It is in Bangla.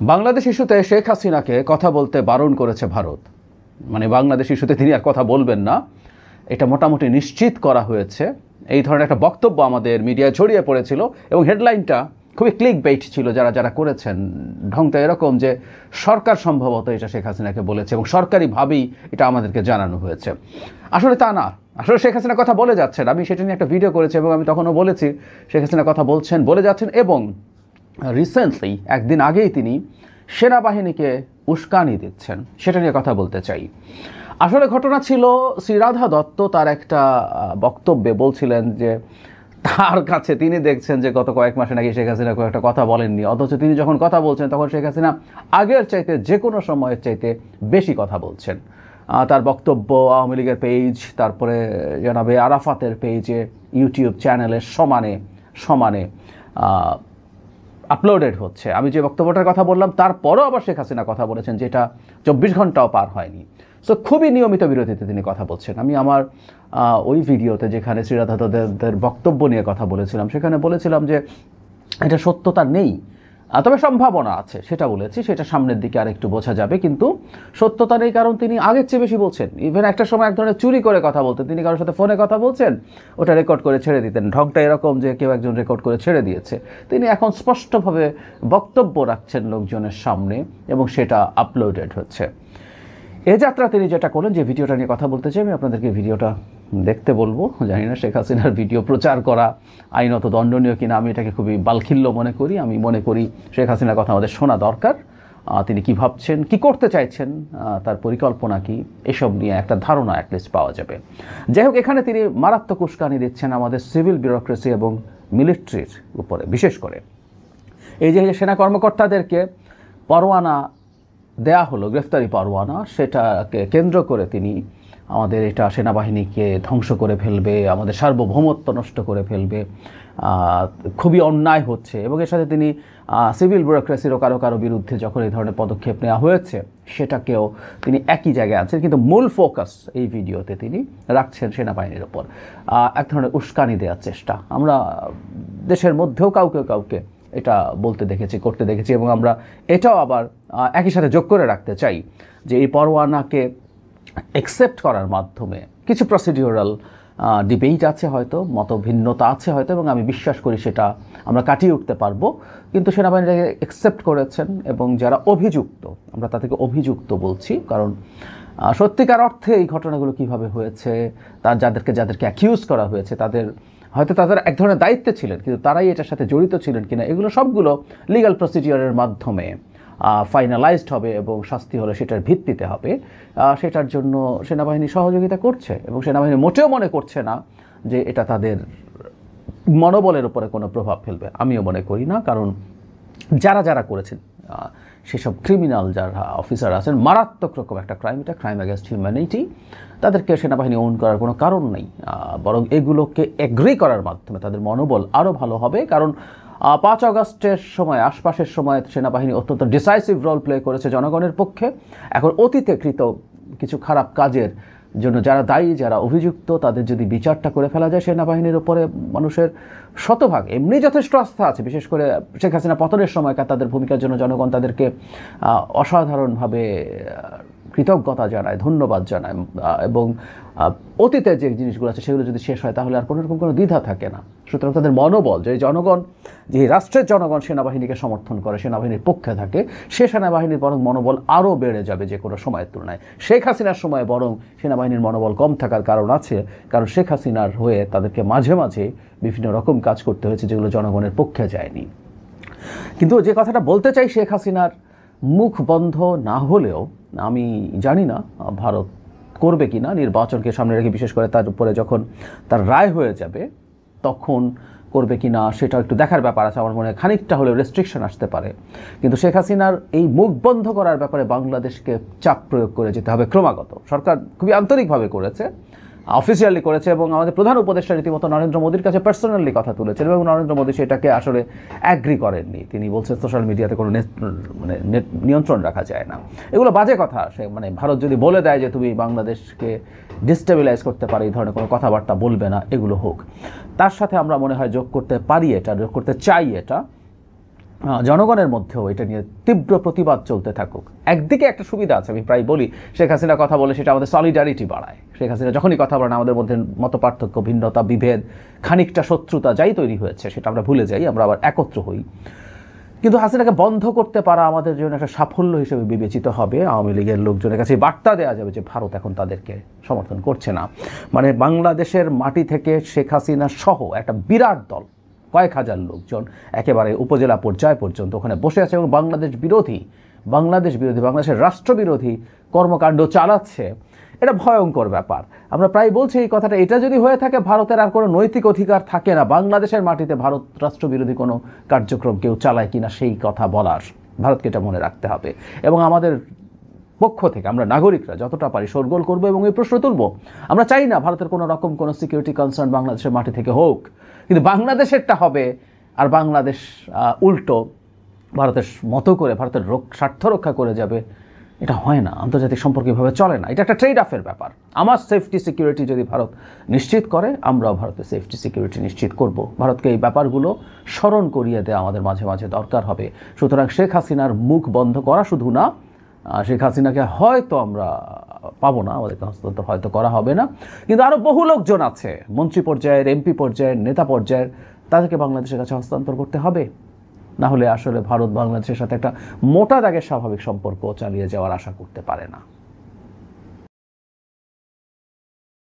বাংলাদেশ ইস্যুতে শেখ হাসিনাকে কথা বলতে বারণ করেছে ভারত। মানে বাংলাদেশ ইস্যুতে তিনি আর কথা বলবেন না, এটা মোটামুটি নিশ্চিত করা হয়েছে। এই ধরনের একটা বক্তব্য আমাদের মিডিয়ায় ছড়িয়ে পড়েছিল এবং হেডলাইনটা খুবই ক্লিক বেইট ছিল। যারা যারা করেছেন ঢংটা এরকম যে সরকার সম্ভবত এটা শেখ হাসিনাকে বলেছে এবং সরকারিভাবেই এটা আমাদেরকে জানানো হয়েছে। আসলে তা না, আসলে শেখ হাসিনা কথা বলে যাচ্ছেন। আমি সেটা নিয়ে একটা ভিডিও করেছি এবং আমি তখনও বলেছি শেখ হাসিনা কথা বলছেন, বলে যাচ্ছেন এবং রিসেন্টলি একদিন আগেই তিনি সেনাবাহিনীকে উস্কানি দিচ্ছেন, সেটা নিয়ে কথা বলতে চাই। আসলে ঘটনা ছিল শ্রী রাধা দত্ত তার একটা বক্তব্যে বলছিলেন যে তার কাছে তিনি দেখছেন যে গত কয়েক মাসে নাকি শেখ হাসিনা কয়েকটা কথা বলেননি, অথচ তিনি যখন কথা বলছেন তখন শেখ হাসিনা আগের চাইতে যে কোনো সময়ের চাইতে বেশি কথা বলছেন। তার বক্তব্য আওয়ামী লীগের পেজ, তারপরে জনাবে আরাফাতের পেজে, ইউটিউব চ্যানেলে সমানে সমানে আপলোডেড হচ্ছে। আমি যে বক্তব্যটার কথা বললাম তারপরও আবার শেখ হাসিনা কথা বলেছেন, যেটা 24 ঘন্টাও পার হয়নি। সো খুবই নিয়মিত বিরতিতে তিনি কথা বলছেন। আমি আমার ওই ভিডিওতে যেখানে শ্রীরাধাদের বক্তব্য নিয়ে কথা বলেছিলাম সেখানে বলেছিলাম যে এটা সত্যতা নেই, তবে সম্ভাবনা আছে, সেটা বলেছি। সেটা সামনের দিকে আর একটু বোঝা যাবে, কিন্তু সত্যতা নেই কারণ তিনি আগের চেয়ে বেশি বলছেন। ইভেন একটা সময় এক ধরনের চুরি করে কথা বলতেন, তিনি কারোর সাথে ফোনে কথা বলছেন, ওটা রেকর্ড করে ছেড়ে দিতেন। ঢংটা এরকম যে কেউ একজন রেকর্ড করে ছেড়ে দিয়েছে। তিনি এখন স্পষ্টভাবে বক্তব্য রাখছেন লোকজনের সামনে এবং সেটা আপলোডেড হচ্ছে। এ যাত্রা তিনি যেটা করলেন, যে ভিডিওটা নিয়ে কথা বলতে চাই, আমি আপনাদেরকে ভিডিওটা দেখতে বলবো। জানি না শেখ হাসিনার ভিডিও প্রচার করা আইনত দণ্ডনীয় কিনা, আমি এটাকে খুবই বালখিল্য মনে করি। আমি মনে করি শেখ হাসিনার কথা আমাদের শোনা দরকার। তিনি কি ভাবছেন, কি করতে চাইছেন, তার পরিকল্পনা কি, এসব নিয়ে একটা ধারণা অ্যাটলিস্ট পাওয়া যাবে। যাই হোক, এখানে তিনি মারাত্মক উস্কানি দিচ্ছেন আমাদের সিভিল ব্যুরোক্রেসি এবং মিলিটারির উপরে। বিশেষ করে এই যে সেনা কর্মকর্তাদেরকে পরোয়ানা দেয়া হলো, গ্রেফতারি পরোয়ানা, সেটাকে কেন্দ্র করে তিনি আমাদের এটা সেনাবাহিনীকে ধ্বংস করে ফেলবে, আমাদের সার্বভৌমত্ব নষ্ট করে ফেলবে, খুবই অন্যায় হচ্ছে। এবং এর সাথে তিনি সিভিল ব্যুরোক্রেসিরও কারো কারো বিরুদ্ধে যখন এই ধরনের পদক্ষেপ নেওয়া হয়েছে সেটাকেও তিনি একই জায়গায় আছেন, কিন্তু মূল ফোকাস এই ভিডিওতে তিনি রাখছেন সেনাবাহিনীর ওপর। এক ধরনের উস্কানি দেওয়ার চেষ্টা আমরা দেশের মধ্যেও কাউকে কাউকে এটা বলতে দেখেছি, করতে দেখেছি। এবং আমরা এটাও আবার একই সাথে যোগ করে রাখতে চাই যে এই পরোয়ানাকে অ্যাকসেপ্ট করার মাধ্যমে কিছু প্রসিডিউরাল ডিবেট আছে, হয়তো মতভিন্নতা আছে হয়তো, এবং আমি বিশ্বাস করি সেটা আমরা কাটিয়ে উঠতে পারবো। কিন্তু সেনাবাহিনীটাকে অ্যাকসেপ্ট করেছেন এবং যারা অভিযুক্ত, আমরা তাদেরকে অভিযুক্ত বলছি কারণ সত্যিকার অর্থে এই ঘটনাগুলো কিভাবে হয়েছে, তার যাদেরকে অ্যাকিউজ করা হয়েছে তাদের হয়তো তাদের এক ধরনের দায়িত্বে ছিলেন, কিন্তু তারাই এটার সাথে জড়িত ছিলেন কিনা, এগুলো সবগুলো লিগ্যাল প্রসিডিওরের মাধ্যমে ফাইনালাইজড হবে এবং শাস্তি হলে সেটার ভিত্তিতে হবে। সেটার জন্য সেনাবাহিনী সহযোগিতা করছে এবং সেনাবাহিনী মোটেও মনে করছে না যে এটা তাদের মনোবলের উপরে কোনো প্রভাব ফেলবে। আমিও মনে করি না, কারণ যারা যারা করেছেন সেসব ক্রিমিনাল যারা অফিসার আছেন, মারাত্মক রকম একটা ক্রাইম, এটা ক্রাইম অ্যাগেন্স্ট হিউম্যানিটি, তাদেরকে সেনাবাহিনী ওন করার কোনো কারণ নেই। বরং এগুলোকে এগ্রি করার মাধ্যমে তাদের মনোবল আরও ভালো হবে। কারণ 5 আগস্টের সময়, আশপাশের সময় সেনাবাহিনী অত্যন্ত ডিসাইসিভ রোল প্লে করেছে জনগণের পক্ষে। এখন অতীতে কৃত কিছু খারাপ কাজের জন্য যারা দায়ী, যারা অভিযুক্ত, তাদের যদি বিচারটা করে ফেলা যায়, সেনাবাহিনীর উপরে মানুষের শতভাগ এমনি যথেষ্ট আস্থা আছে। বিশেষ করে শেখ হাসিনা পতনের সময়কার তাদের ভূমিকার জন্য জনগণ তাদেরকে অসাধারণভাবে কৃতজ্ঞতা জানায়, ধন্যবাদ জানায়। এবং অতীতে যে জিনিসগুলো আছে সেগুলো যদি শেষ হয় তাহলে আর কোনোরকম কোনো দ্বিধা থাকে না। সুতরাং তাদের মনোবল, যে জনগণ, যে রাষ্ট্রের জনগণ সেনাবাহিনীকে সমর্থন করে, সেনাবাহিনীর পক্ষে থাকে, সে সেনাবাহিনীর বরং মনোবল আরও বেড়ে যাবে যে কোনো সময়ের তুলনায়। শেখ হাসিনার সময় বরং সেনাবাহিনীর মনোবল কম থাকার কারণ আছে, কারণ শেখ হাসিনার হয়ে তাদেরকে মাঝে মাঝে বিভিন্ন রকম কাজ করতে হয়েছে যেগুলো জনগণের পক্ষে যায়নি। কিন্তু যে কথাটা বলতে চাই, শেখ হাসিনার মুখ বন্ধ না হলেও আমি জানি না ভারত করবে কি না নির্বাচনকে সামনে রেখে, বিশেষ করে তার উপরে যখন তার রায় হয়ে যাবে তখন করবে কি না সেটা একটু দেখার ব্যাপার আছে। আমার মনে হয় খানিকটা হলেও রেস্ট্রিকশন আসতে পারে, কিন্তু শেখ হাসিনার এই মুখ বন্ধ করার ব্যাপারে বাংলাদেশকে চাপ প্রয়োগ করে যেতে হবে ক্রমাগত। সরকার খুবই আন্তরিকভাবে করেছে, অফিসিয়ালি করেছে, এবং আমাদের প্রধান উপদেষ্টা রীতিমতো নরেন্দ্র মোদীর কাছে পার্সোনালি কথা তুলেছেন এবং নরেন্দ্র মোদী সেটাকে আসলে অ্যাগ্রি করেননি। তিনি বলছেন সোশ্যাল মিডিয়াতে কোনো নিয়ন্ত্রণ রাখা যায় না। এগুলো বাজে কথা। সে ভারত যদি বলে দেয় যে তুমি বাংলাদেশকে ডিস্টেবিলাইজ করতে পারে, এই ধরনের কোনো কথাবার্তা বলবে না, এগুলো হোক। তার সাথে আমরা মনে হয় যোগ করতে পারি, এটা যোগ করতে চাই, এটা জনগণের মধ্যেও এটা নিয়ে তীব্র প্রতিবাদ চলতে থাকুক। একদিকে একটা সুবিধা আছে, আমি প্রায় বলি, শেখ হাসিনা কথা বলে সেটা আমাদের সলিডারিটি বাড়ায়। শেখ হাসিনা যখনই কথা বলেন আমাদের মধ্যে মতপার্থক্য, ভিন্নতা, বিভেদ, খানিকটা শত্রুতা যাই তৈরি হয়েছে সেটা আমরা ভুলে যাই, আমরা আবার একত্র হই। কিন্তু হাসিনাকে বন্ধ করতে পারা আমাদের জন্য একটা সাফল্য হিসেবে বিবেচিত হবে। আওয়ামী লীগের লোকজনের কাছে বার্তা দেওয়া যাবে যে ভারত এখন তাদেরকে সমর্থন করছে না। মানে বাংলাদেশের মাটি থেকে শেখ হাসিনা সহ একটা বিরাট দল, কয়েক হাজার লোকজন একেবারে উপজেলা পর্যায় পর্যন্ত ওখানে বসে আছে এবং বাংলাদেশ বিরোধী, বাংলাদেশের রাষ্ট্রবিরোধী কর্মকাণ্ড চালাচ্ছে। এটা ভয়ঙ্কর ব্যাপার। আমরা প্রায় বলছি এই কথাটা, এটা যদি হয়ে থাকে ভারতের আর কোনো নৈতিক অধিকার থাকে না বাংলাদেশের মাটিতে ভারত রাষ্ট্রবিরোধী কোনো কার্যক্রম কেউ চালায় কিনা সেই কথা বলার। ভারতকে এটা মনে রাখতে হবে এবং আমাদের পক্ষ থেকে আমরা নাগরিকরা যতটা পারি শোরগোল করবো এবং এই প্রশ্ন তুলব। আমরা চাই না ভারতের কোনো রকম কোনো সিকিউরিটি কনসার্ন বাংলাদেশের মাটি থেকে হোক, কিন্তু বাংলাদেশেরটা হবে আর বাংলাদেশ উল্টো ভারতের মতো করে ভারতের স্বার্থ রক্ষা করে যাবে। এটা হয় না, আন্তর্জাতিক সম্পর্ক এভাবে চলে না। এটা একটা ট্রেড অফের ব্যাপার। আমার সেফটি সিকিউরিটি যদি ভারত নিশ্চিত করে, আমরাও ভারতের সেফটি সিকিউরিটি নিশ্চিত করব। ভারতকে এই ব্যাপারগুলো স্মরণ করিয়ে দেওয়া আমাদের মাঝে মাঝে দরকার হবে। সুতরাং শেখ হাসিনার মুখ বন্ধ করা শুধু না, শেখ হাসিনাকে হয়তো আমরা পাবো না, আমাদেরকে হস্তান্তর হয়তো করা হবে না, কিন্তু আরও বহু লোকজন আছে মন্ত্রী পর্যায়ের, এমপি পর্যায়ের, নেতা পর্যায়ের, তাদেরকে বাংলাদেশের কাছে হস্তান্তর করতে হবে। না হলে আসলে ভারত বাংলাদেশের সাথে একটা মোটা দাগের স্বাভাবিক সম্পর্ক চালিয়ে যাওয়ার আশা করতে পারে না।